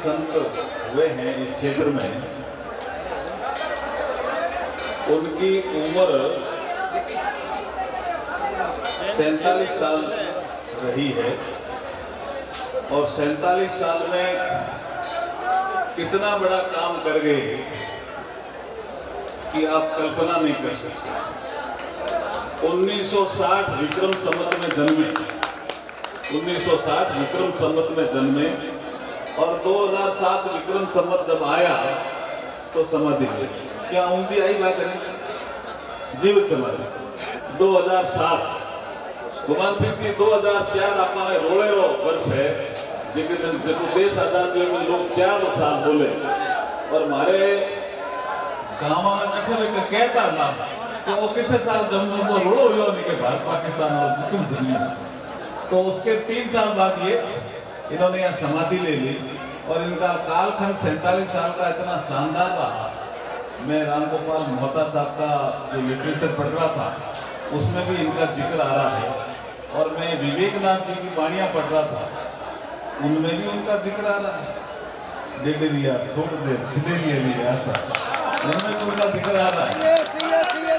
संत हुए हैं इस क्षेत्र में, उनकी उम्र 47 साल रही है और 47 साल में कितना बड़ा काम कर गए कि आप कल्पना नहीं कर सकते। 1960 विक्रम संवत में जन्मे, 1960 विक्रम संवत में जन्मे और 2007 विक्रम संवत जब आया तो समाधि हुई। क्या उनकी आई बात है? जीवित समाधि 2007। गुमान सिंह जी 2004 अपने रोड़ेरो वर्ष है जब देश आजादी में लोग 4 साल बोले और हमारे गाँव में कहता ना तो वो किसी साल जब वो रोड़ो हुआ नहीं के भारत पाकिस्तान और क्यों दुनिया, तो उसके 3 साल बाद ये इन्होंने यहाँ समाधि ले ली और इनका कालखंड 47 साल का इतना शानदार रहा। मैं रामगोपाल मोहता साहब का जो लिटरेचर पढ़ रहा था उसमें भी इनका जिक्र आ रहा है और मैं विवेकनाथ जी की वाणियाँ पढ़ रहा था उनमें भी उनका जिक्र आ रहा है। डेडरिया छोड़ दे सीधे ऐसा उनमें भी उनका जिक्र आ रहा है।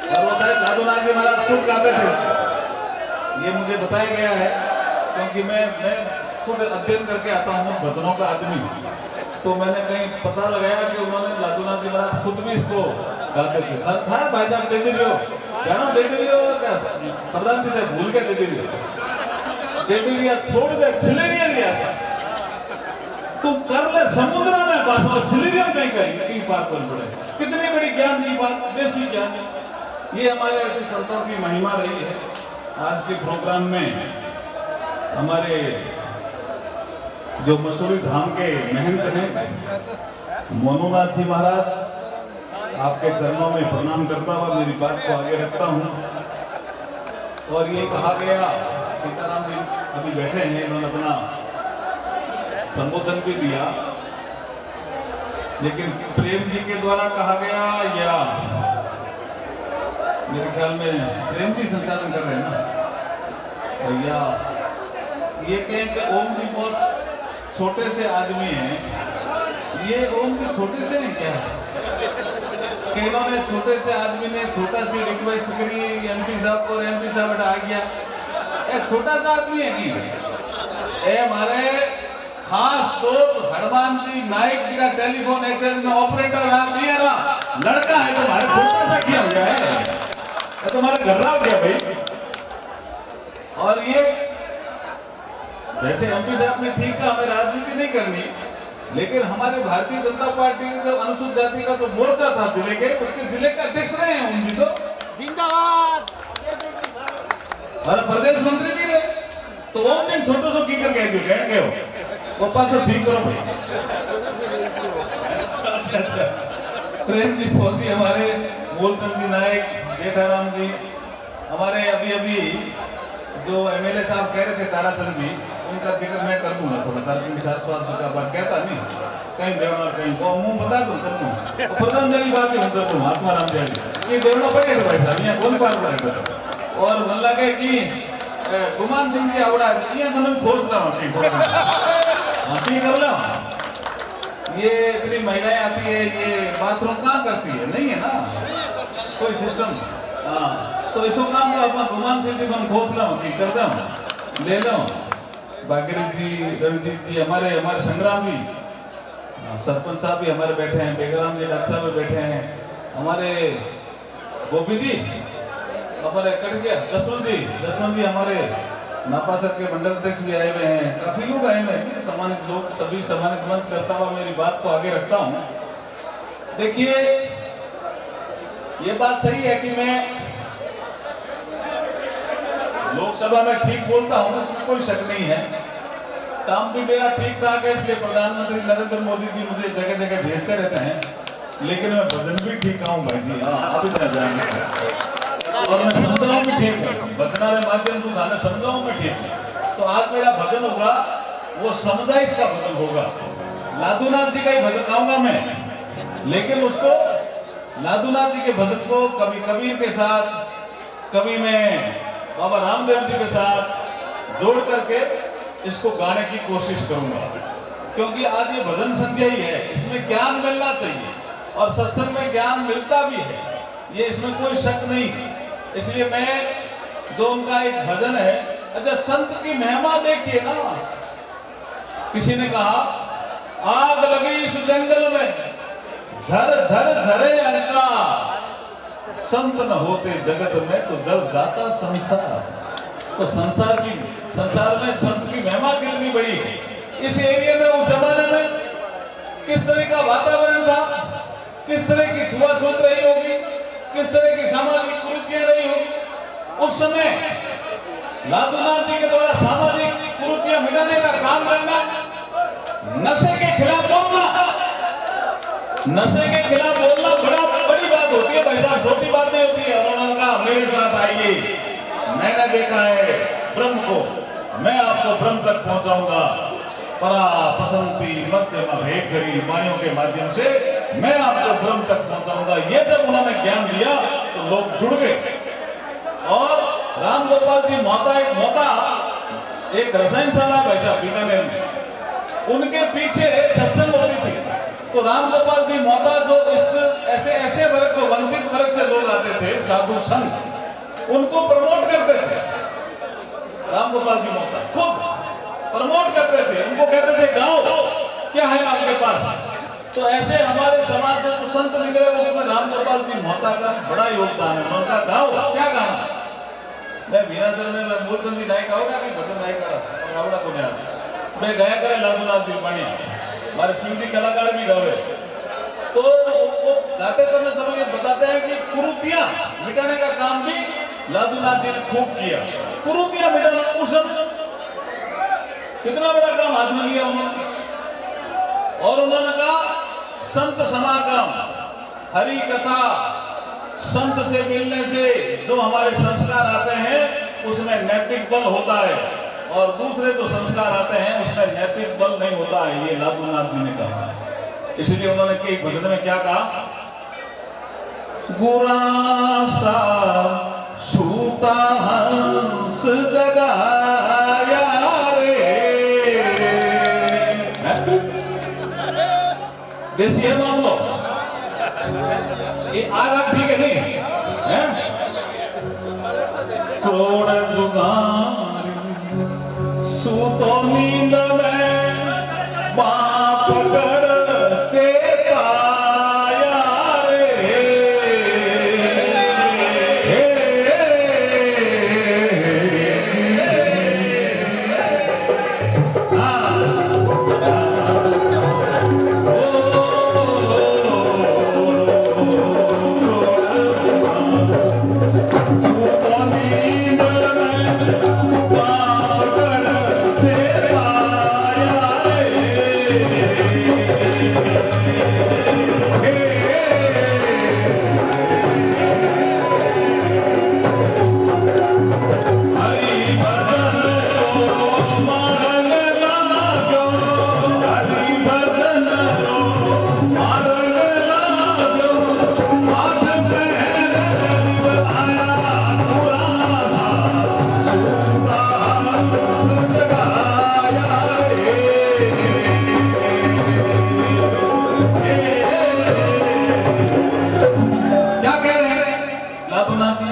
और वो शायद लादूनाथ जी महाराज खुद गाते थे, ये मुझे बताया गया है क्योंकि मैं खुद अध्ययन करके आता हूँ भजनों का आदमी, तो मैंने कहीं पता लगाया कि उन्होंने लादूनाथ जी महाराज खुद भी इसको गाते थे। था भाईजान डेडरियो जानो डेडरियो क्या प्रधान जी से भूल के डेडरिया छोड़ दे छिलेरिया लिया तुम कर ले समुद्र में बस और छिलेरिया कहीं कहीं पार कर पड़े। कितनी बड़ी ज्ञान की बात, देसी ज्ञान। ये हमारे ऐसे संतों की महिमा रही है। आज के प्रोग्राम में हमारे जो मसूरी धाम के महंत हैं मोनूनाथ जी महाराज, आपके चरणों में प्रणाम करता हुआ मेरी बात को आगे रखता हूँ। और ये कहा गया, सीताराम जी अभी बैठे हैं, इन्होंने अपना संबोधन भी दिया, लेकिन प्रेम जी के द्वारा कहा गया या मेरे ख्याल में प्रेम जी संचालन कर रहे हैं ना, या ये कहें कि ओम जी बहुत छोटे से आदमी हैं, ये ओम जी छोटे से नहीं क्या है कि इन्होंने छोटे से आदमी ने छोटा सी रिक्वेस्ट करी एमपी साहब को, एमपी साहब आ गया। ये छोटा सा आदमी है नहीं, ये हमारे खास दोस्त हनुमान जी नाइक जी का टेलीफोन एक्सचेंज में ऑपरेटर आदमी है ना, लड़का है, तुम्हारे छोटा सा किया हो गया है, तुम्हारा घर हो गया भाई। और ये वैसे एमपी साहब ने ठीक कहा, हमें राजनीति नहीं करनी, लेकिन हमारे भारतीय जनता पार्टी के जो अनुसूचित जाति का जो मोर्चा था जिले के, उसके जिले के अध्यक्ष रहे हैं उनकी तो जिंदाबाद, और प्रदेश मंत्री भी रहे। तो वो दिन छोटो सो की करके गए हो वो पासो ठीक करो भाई। अच्छा प्रेम जी फौजी, हमारे मूलचंद जी नायक, जेठाराम जी, हमारे अभी जो एमएलए साहब कह रहे थे ताराचंद जी, उनका जिक्र मैं कर दूंगा थोड़ा, ताराचंद शाश्वास का बात कहता नहीं, कहीं देवना कहीं को मुंह बता दूं कर दूं, प्रधानमंत्री बात ही कर दूं, आत्मा राम जी ये देवना पड़ेगा भाई साहब, यहाँ कौन पार करेगा। और मन लगे कि गुमान सिंह जी आवड़ा ये तो मैं खोज रहा हूँ ठीक कर लो। ये इतनी महिलाएं आती है, ये बाथरूम कहाँ करती है, नहीं है ना कोई सिस्टम। हाँ तो इसको काम का अपना गुमान सिंह जी को खोज लो ठीक कर दो, ले लो। भागीरथ जी, रणजीत जी, हमारे संग्राम जी, सरपंच साहब भी हमारे बैठे हैं, बेगराम जी डॉक्टर साहब बैठे हैं, हमारे गोपी जी, हमारे कट गया जसवंत जी हमारे नापासर के मंडल अध्यक्ष भी आए हुए हैं, काफी लोग आए हुए हैं, सम्मानित लोग, सभी सम्मानित मंच करता हुआ मेरी बात को आगे रखता हूँ। देखिए ये बात सही है कि मैं लोकसभा में ठीक बोलता हूँ, इसमें कोई शक नहीं है, काम भी मेरा ठीक ठाक है, इसलिए प्रधानमंत्री नरेंद्र मोदी जी मुझे जगह जगह भेजते रहते हैं, लेकिन मैं भजन भी ठीक आऊँ भाई जी। हाँ अभी तक जाएंगे और मैं समझाऊं भी ठीक है, बचना के माध्यम से थाने समझाऊं मैं ठीक है। तो आज मेरा भजन होगा वो समझाइश का भजन होगा, लादूनाथ जी का ही भजन गाऊंगा मैं, लेकिन उसको लादूनाथ जी के भजन को कभी कबीर के साथ, कभी मैं बाबा रामदेव जी के साथ जोड़ करके इसको गाने की कोशिश करूंगा। क्योंकि आज ये भजन संध्या ही है, इसमें ज्ञान मिलना चाहिए और सत्संग में ज्ञान मिलता भी है, ये इसमें कोई शक नहीं। इसलिए मैं जो उनका एक भजन है, अच्छा संत की महिमा देखिए ना। किसी ने कहा आग लगी इस जंगल में, झर झर झरे अनका, संत न होते जगत में तो जल जाता संसार। तो संसार में संत की महिमा कितनी बड़ी। इस एरिया में उस जमाने में किस तरह का वातावरण था, किस तरह की छुआछूत रही होगी, किस तरह की सामाजिक कुरीतियां रही होगी। उस समय लादूनाथ जी के द्वारा सामाजिक कुरीतियां मिटाने का काम करना, नशे के खिलाफ बोलना, नशे के खिलाफ बोलना बड़ी बात होती है भाई साहब, छोटी बात नहीं होती है। और उन्होंने कहा मेरे साथ आइए, मैंने देखा है ब्रह्म को, मैं आपको ब्रह्म तक पहुंचाऊंगा। परा पसंती मध्यम भेद करी मायों के माध्यम से मैं आपको ब्रह्म तक पहुंचाऊंगा। ये जब उन्होंने ज्ञान दिया तो लोग जुड़ गए। और राम गोपाल जी मोता एक रसायनशाला वैसा बीकानेर में, उनके पीछे सत्संग होती थी। तो राम गोपाल जी मोता जो इस ऐसे वर्ग, जो वंचित वर्ग से लोग आते थे, साधु संत, उनको प्रमोट करते थे। राम गोपाल जी मोता खुद प्रमोट करते थे, उनको कहते थे गाओ क्या है आपके पास। तो ऐसे हमारे समाज में संत निकले, उनमें राम गोपाल जी मोता का बड़ा योगदान है। उनका गाओ क्या गाना, मैं वीरासर में मूलचंदी नायक होगा कि भजन नायक आवड़ा को नहीं, मैं गाया करे लादूनाथ जी बढ़िया, हमारे सिंह जी कलाकार भी गावे। तो वो गाते करने समय ये बताते हैं कि कुरीतियां मिटाने का काम भी लादूनाथ जी ने खूब किया। कुरीतियां मिटाना उस कितना बड़ा काम हाथ में लिया उन्होंने। और उन्होंने कहा संत समागम, हरि कथा, संत से मिलने से जो हमारे संस्कार आते हैं उसमें नैतिक बल होता है, और दूसरे जो संस्कार आते हैं उसमें नैतिक बल नहीं होता है, ये लादूनाथ जी ने कहा। इसलिए उन्होंने कई भजन में क्या कहा, गुरासा सूता हंस जगाया रे। देसी है मान लो, ये आराग ठीक है नहीं है? थोड़ा जुगान सूतो नींद में बाप कर चेताया रे।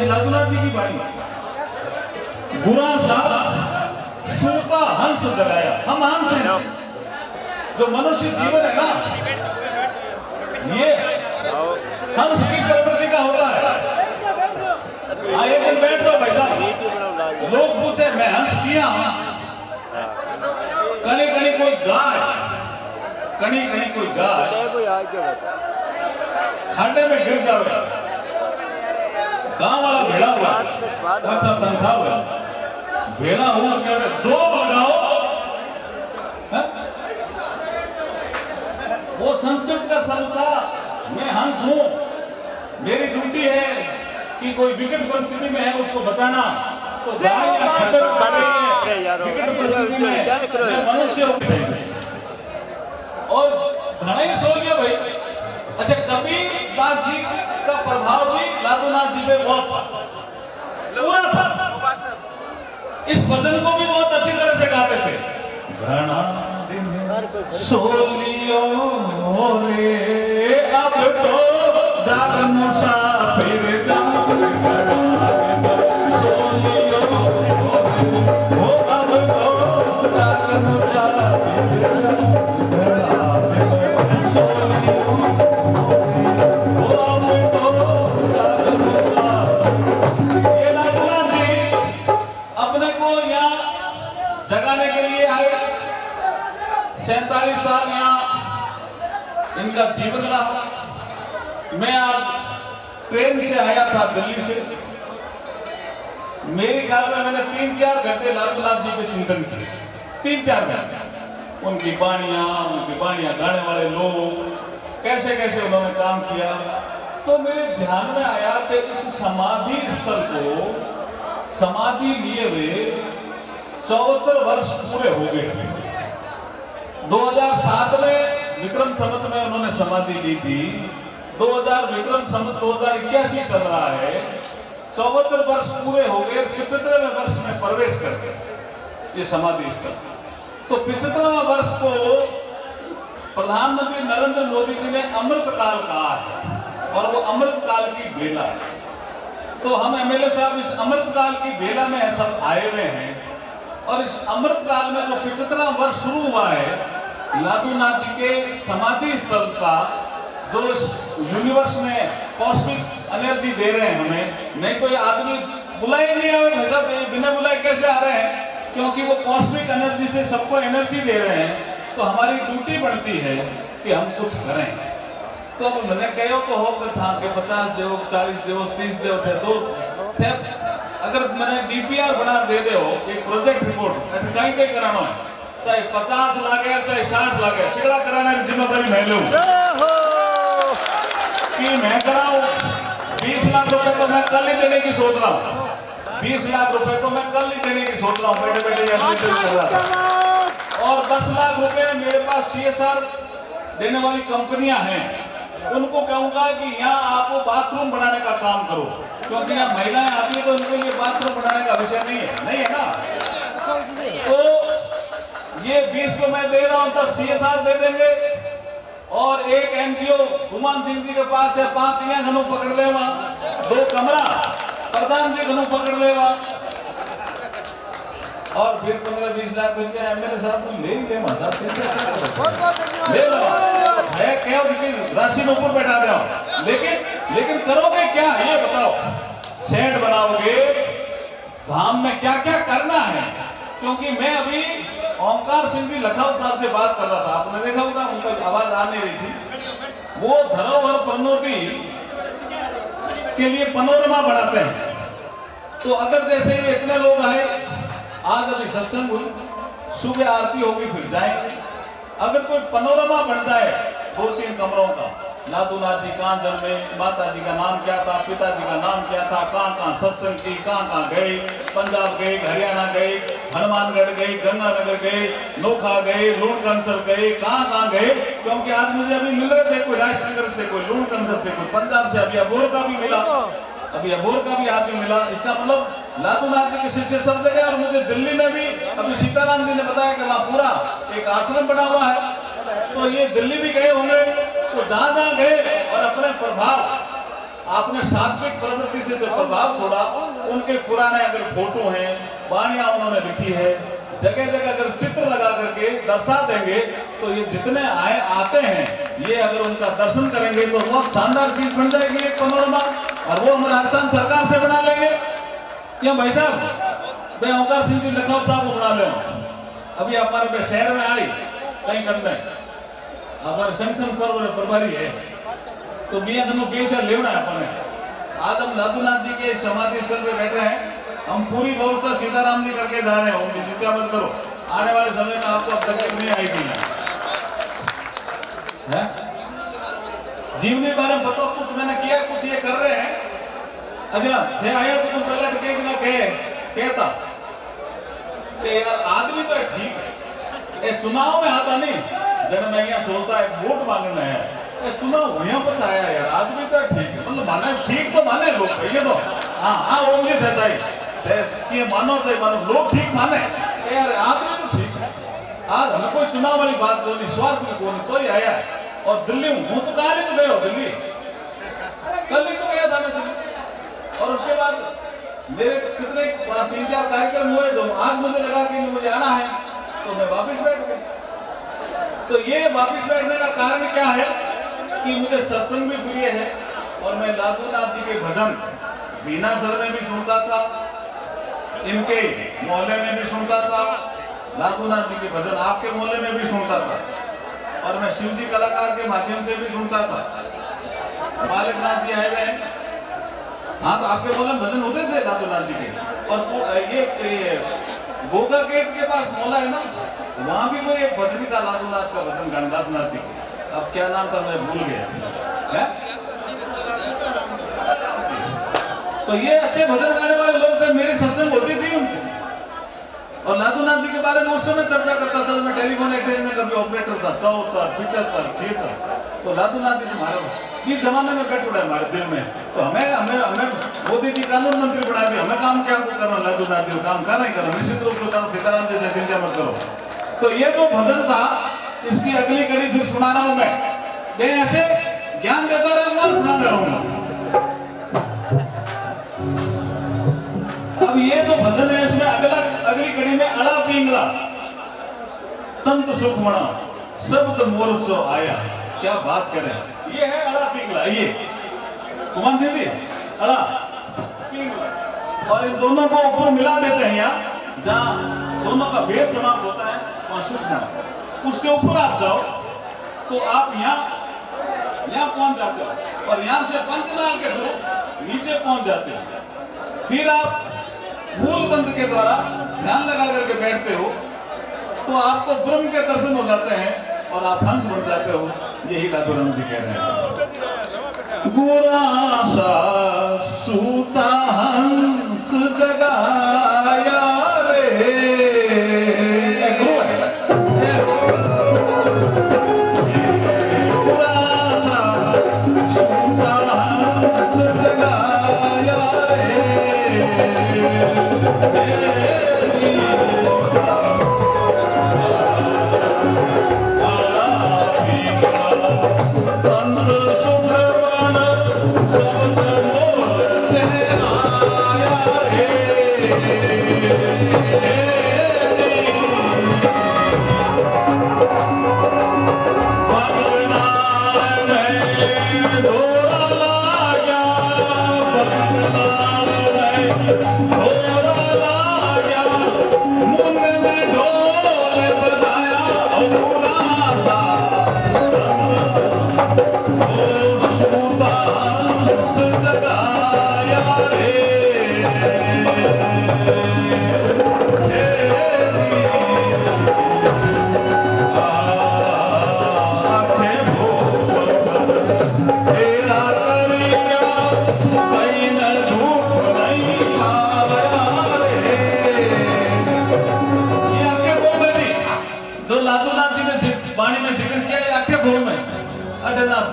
लादूनाथ जी की बाणी, बुरा सा सूता हंस जगाया। हम हंस हैं, जो मनुष्य जीवन है ना, ये हंस की प्रवृत्ति का होता है। एक दिन बैठ जाओ भाई साहब, लोग पूछे मैं हंस किया, कहीं कहीं कोई गाय, कहीं कहीं कोई गाय खाटे में गिर जावे, गांव वाला भेड़ा हुआ, अच्छा तनखा हुआ, भेड़ा हुआ क्या जो लगाओ, वो संस्कृत का शब्द था। मैं हंस हूं, मेरी ड्यूटी है कि कोई विकट परिस्थिति में है उसको बचाना। तो गाय या खच्चर विकट परिस्थिति में मनुष्य और घना ही सोचिए भाई। अच्छा, कबीर दास जी का प्रभाव भी लादूनाथ जी पे बहुत पूरा था। इस भजन को भी बहुत अच्छी तरह से गाते थे। घना सोलियो रे अब तो दर मुसाफिर सोलियो हो अब तो दर अपने को यहाँ जगाने के लिए आए। 47 साल यहाँ इनका जीवन रहा। मैं आज ट्रेन से आया था दिल्ली से। मेरे ख्याल में मैंने 3-4 घंटे लाल गुलाब जी पे चिंतन किए। 3-4 घंटे उनकी बाणियां गाने वाले लोग कैसे कैसे उन्होंने काम किया। तो मेरे ध्यान में आया कि इस समाधि स्थल को समाधि लिए हुए 74 वर्ष पूरे हो गए। 2007 में विक्रम संवत में उन्होंने समाधि ली थी। 2000 विक्रम संवत 2081 चल रहा है। 74 वर्ष पूरे हो गए। 75वें वर्ष में प्रवेश कर गए ये समाधि स्थल। तो 75वां वर्ष को प्रधानमंत्री नरेंद्र मोदी जी ने अमृत काल कहा है और वो अमृत काल की बेला है। तो हम एमएलए साहब इस अमृत काल की बेला में सब आए हुए हैं। और इस अमृत काल में जो 75वां वर्ष शुरू हुआ है लादूनाथ जी के समाधि स्थल का, जो इस यूनिवर्स में कॉस्मिक एनर्जी दे रहे हैं हमें। नहीं तो ये आदमी बुलाए नहीं आए साहब, बिना बुलाए कैसे आ रहे हैं? क्योंकि वो कॉस्मिक एनर्जी से सबको एनर्जी दे रहे हैं। तो हमारी ड्यूटी बनती है कि हम कुछ करें। तो मैंने कहो तो हो था कि 50 देव 40 देव 30 देव थे। तो अगर मैंने डीपीआर बना दे दो एक प्रोजेक्ट रिपोर्ट कहीं कहीं कराना है, चाहे 50 लागे चाहे 60 लागे, सिगड़ा कराना की जिम्मेदारी मैं लूं कि मैं कराऊं। 20 लाख रुपए तो मैं कल ही देने की सोच रहा हूँ। 20 लाख रुपए तो मैं कल ही देने की सोच रहा हूँ बैठे बैठे कर रहा था। और 10 लाख रुपए मेरे पास CSR देने वाली कंपनियां हैं। उनको कहूंगा कि यहाँ आपको बाथरूम बनाने का काम करो, क्योंकि यहाँ महिलाएं आती है तो उनके लिए बाथरूम बनाने का विषय नहीं है ना। तो ये 20 को मैं दे रहा हूँ तो CSR दे देंगे। और एक NGO गुमान सिंह जी के पास है 5 यहाँ घनों पकड़ ले वहाँ 2 कमरा प्रधान जी घनों पकड़ ले वहाँ। और फिर 15-20 लाख रुपया एमएलए साहब को ले लो है क्या राशि में ऊपर बैठा रहे हो। लेकिन करोगे क्या है ये बताओ। शेड बनाओगे, धाम में क्या क्या करना है? क्योंकि मैं अभी ओमकार सिंह जी लखनऊ साहब से बात कर रहा था। आपने देखा होगा उनका आवाज आ नहीं रही थी। वो धरोहर प्रणोति के लिए पनोरमा बनाते हैं। तो अगर जैसे ये इतने लोग आए, आज अभी सत्संग हुई, सुबह आरती होगी फिर जाएंगे। अगर कोई पनोरमा बन जाए 2-3 कमरों का, लादूनाथ जी कहाँ जन्मे, माता जी का नाम क्या था, पिताजी का नाम क्या था, कहाँ सत्संग की, कहाँ गए, पंजाब गए, हरियाणा गए, हनुमानगढ़ गए, गंगानगर गए, नोखा गए, लूणकंसर गए, कहाँ गए। क्योंकि आज मुझे अभी मिल रहे थे, कोई राजनगर से, कोई लूणकंसर से, कोई पंजाब से, अभी अबोर का भी मिला, अभी अबोर का भी आदमी मिला। इतना मतलब लादूनाथ जी के शिष्य सब जगह। और मुझे दिल्ली में भी अभी सीताराम जी ने बताया कि वहाँ पूरा एक आश्रम बना हुआ है। तो ये दिल्ली भी गए होंगे। तो जहाँ गए और अपने प्रभाव, आपने सात्विक प्रवृत्ति से जो प्रभाव छोड़ा, उनके पुराने अगर फोटो हैं, वाणियां उन्होंने लिखी है, जगह जगह अगर चित्र लगा करके दर्शा देंगे तो ये जितने आते हैं ये अगर उनका दर्शन करेंगे तो बहुत शानदार चीज बन जाएगी एक पनोरमा। और वो हम राजस्थान सरकार से बना लेंगे। क्यों भाई साहब? मैं ओमकार सिंह जी लखनऊ साहब को बना ले। अभी हमारे शहर में आई कहीं करने हमारे सेंक्शन प्रभारी है तो मियाँ दोनों पैसा लेना है अपने। आज हम लादूनाथ जी के समाधि स्थल पे बैठे हैं। हम पूरी व्यवस्था सीताराम जी करके जा रहे हैं। उनकी चिंता मत करो, आने वाले समय में आपको अब तकलीफ नहीं आएगी। जीवनी बारे में बताओ, कुछ मैंने किया, कुछ ये कर रहे हैं। अच्छा थे आया तो तुम पहले टेक ना कहता यार आदमी तो ठीक है। चुनाव में आता नहीं जन मैं यहाँ सोचता है वोट मांगना है। चुनाव यहाँ पर आया यार, आदमी तो ठीक है, मतलब माने ठीक तो माने लोग ये तो। हाँ ओनली सच्चाई ये मानो तो मानो लोग ठीक माने यार, आदमी तो ठीक है। आज हमें कोई चुनाव वाली बात को नहीं, स्वार्थ में कौन तो ही आया और दिल्ली हूं तो कहा नहीं तो गए हो दिल्ली, कल ही तो गया था मैं दिल्ली। और उसके बाद मेरे कितने 3-4 कार्यक्रम हुए जो आज मुझे लगा कि मुझे आना है तो मैं वापस बैठ गया। तो ये वापस बैठने का कारण क्या है कि मुझे सत्संग भी प्रिय है और मैं लादूनाथ जी के भजन बीना सर में भी सुनता था, इनके मोहल्ले में भी सुनता था, लादूनाथ जी के भजन आपके मोहल्ले में भी सुनता था और मैं शिव जी कलाकार के माध्यम से भी सुनता था। मालिकनाथ जी आए हुए, हाँ तो आपके मोहल्ले में भजन होते थे लादूनाथ जी के। और ये गोगा गेट के पास मोहल्ला है ना, वहां भी कोई एक भजनी था लादूनाथ का भजन गान, लादूनाथ जी। अब क्या नाम था मैं भूल गया है? तो ये अच्छे भजन गाने वाले लोग थे, मेरी सत्संग होती थी उनसे। और लादूनाथ जी के बारे में उस समय चर्चा करता था, मैं टेलीफोन एक्सचेंज में कभी ऑपरेटर था, 74, 75, 76। तो लादूनाथ जी हमारा इस जमाने में बैठ उड़ा हमारे दिल में। तो हमें मोदी जी कानून मंत्री बना दिया, हमें काम क्या करना, लादूनाथ जी काम करना ही करना, निश्चित रूप से काम सीताराम जी चिंता मत करो। तो ये जो भजन था इसकी अगली कड़ी फिर सुना रहा हूं मैं ऐसे ज्ञान देता रहूंगा, सुना रहूंगा। अब ये जो भजन है इसमें अगली कड़ी में अड़ा पिंगला तंत सुख मणा शब्द मोर सो आया, क्या बात करें। ये है अड़ा पिंगला, ये कुमार दीदी अड़ा पिंगला, और इन दोनों को ऊपर मिला देते हैं यहाँ जहाँ दोनों का भेद समाप्त होता है वहां सुख मणा। उसके ऊपर आप जाओ तो आप यहाँ पहुंच जाते हो और यहाँ से पंचनाल के थ्रू नीचे पहुंच जाते हो। फिर आप मूल मंत्र के द्वारा ध्यान लगा करके बैठते हो तो आपको ब्रह्म के दर्शन हो जाते हैं और आप हंस बन जाते हो। यही लादूराम जी कह रहे हैं। गुरासा सूता हंस जगाया रे,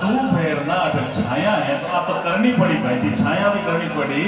धूप है ना छाया है तो आप तो करनी पड़ी भाई जी, छाया भी करनी पड़ी।